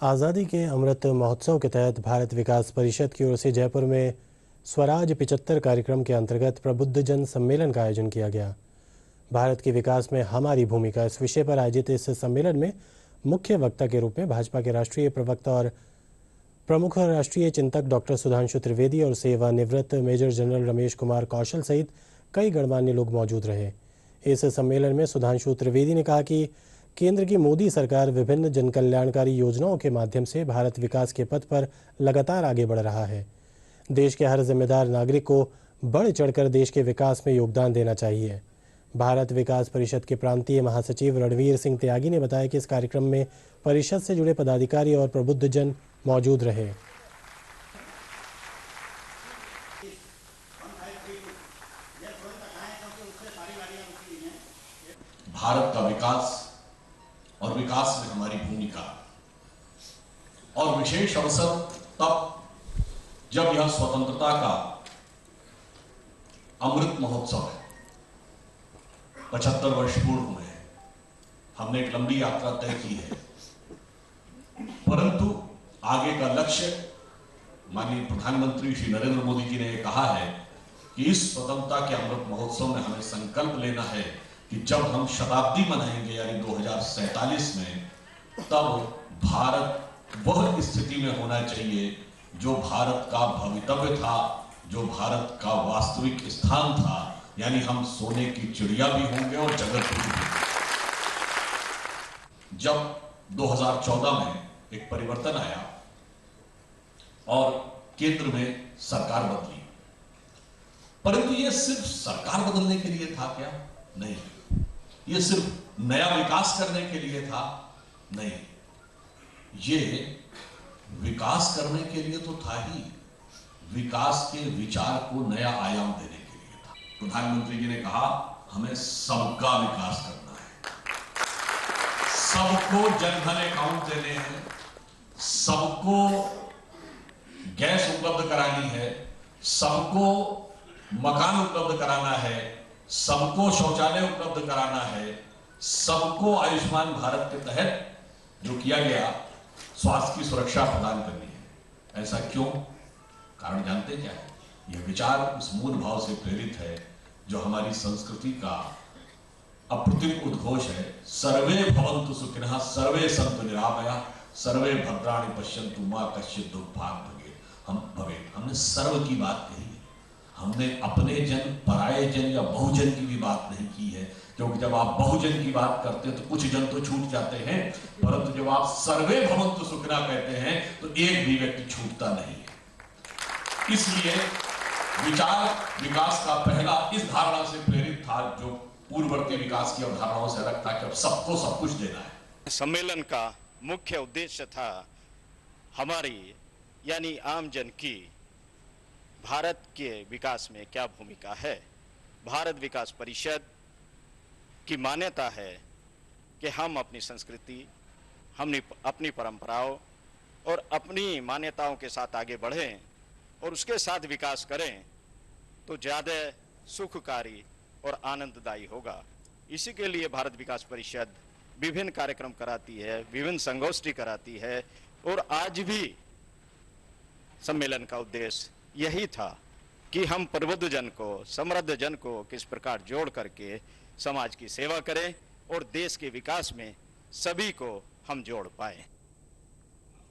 आज़ादी के अमृत महोत्सव के तहत भारत विकास परिषद की ओर से जयपुर में स्वराज 75 कार्यक्रम के अंतर्गत प्रबुद्धजन सम्मेलन का आयोजन किया गया। भारत के विकास में हमारी भूमिका इस विषय पर आयोजित इस सम्मेलन में मुख्य वक्ता के रूप में भाजपा के राष्ट्रीय प्रवक्ता और प्रमुख राष्ट्रीय चिंतक डॉक्टर सुधांशु त्रिवेदी और सेवानिवृत्त मेजर जनरल रमेश कुमार कौशल सहित कई गणमान्य लोग मौजूद रहे। इस सम्मेलन में सुधांशु त्रिवेदी ने कहा कि केंद्र की मोदी सरकार विभिन्न जनकल्याणकारी योजनाओं के माध्यम से भारत विकास के पथ पर लगातार आगे बढ़ रहा है। देश के हर जिम्मेदार नागरिक को बढ़ चढ़कर देश के विकास में योगदान देना चाहिए। भारत विकास परिषद के प्रांतीय महासचिव रणवीर सिंह त्यागी ने बताया कि इस कार्यक्रम में परिषद से जुड़े पदाधिकारी और प्रबुद्धजन मौजूद रहे। भारत का विकास और विकास में हमारी भूमिका और विशेष अवसर तब जब यह स्वतंत्रता का अमृत महोत्सव है। 75 वर्ष पूर्ण हुए हैं। हमने एक लंबी यात्रा तय की है, परंतु आगे का लक्ष्य माननीय प्रधानमंत्री श्री नरेंद्र मोदी जी ने कहा है कि इस स्वतंत्रता के अमृत महोत्सव में हमें संकल्प लेना है कि जब हम शताब्दी मनाएंगे यानी 2047 में, तब भारत वह स्थिति में होना चाहिए जो भारत का भवितव्य था, जो भारत का वास्तविक स्थान था, यानी हम सोने की चिड़िया भी होंगे और जगत भी होंगे। जब 2014 में एक परिवर्तन आया और केंद्र में सरकार बदली, परंतु यह सिर्फ सरकार बदलने के लिए था क्या? नहीं। यह सिर्फ नया विकास करने के लिए था? नहीं। ये विकास करने के लिए तो था ही, विकास के विचार को नया आयाम देने के लिए था। प्रधानमंत्री जी ने कहा हमें सबका विकास करना है, सबको जनधन अकाउंट देने हैं, सबको गैस उपलब्ध करानी है, सबको मकान उपलब्ध कराना है, सबको शौचालय उपलब्ध कराना है, सबको आयुष्मान भारत के तहत जो किया गया स्वास्थ्य की सुरक्षा प्रदान करनी है। ऐसा क्यों? कारण जानते क्या है? यह विचार उस मूल भाव से प्रेरित है जो हमारी संस्कृति का अप्रतिम उद्घोष है। सर्वे भवन्तु सुखिनः, सर्वे सन्तु निरामयाः, सर्वे भद्राणि पश्यन्तु मा कश्चित् दुर्भाग् भवेत्। हमने सर्व की बात कही है। हमने अपने जन, पराये जन या बहुजन की भी बात नहीं की है, क्योंकि जब आप बहुजन की बात करते हैं तो कुछ जन तो छूट जाते हैं, परंतु जब आप सर्वे भवन्तु सुखिनः कहते हैं तो एक भी व्यक्ति छूटता नहीं है। इसलिए विचार विकास का पहला इस धारणा से प्रेरित था जो पूर्ववर्ती विकास की अवधारणाओं से अलग था कि अब सबको सब कुछ देना है। सम्मेलन का मुख्य उद्देश्य था हमारी यानी आम जन की भारत के विकास में क्या भूमिका है। भारत विकास परिषद की मान्यता है कि हम अपनी संस्कृति, हमने अपनी परंपराओं और अपनी मान्यताओं के साथ आगे बढ़ें और उसके साथ विकास करें तो ज़्यादा सुखकारी और आनंददायी होगा। इसी के लिए भारत विकास परिषद विभिन्न कार्यक्रम कराती है, विभिन्न संगोष्ठी कराती है और आज भी सम्मेलन का उद्देश्य यही था कि हम प्रबुद्ध जन को, समृद्ध जन को किस प्रकार जोड़ करके समाज की सेवा करें और देश के विकास में सभी को हम जोड़ पाएं।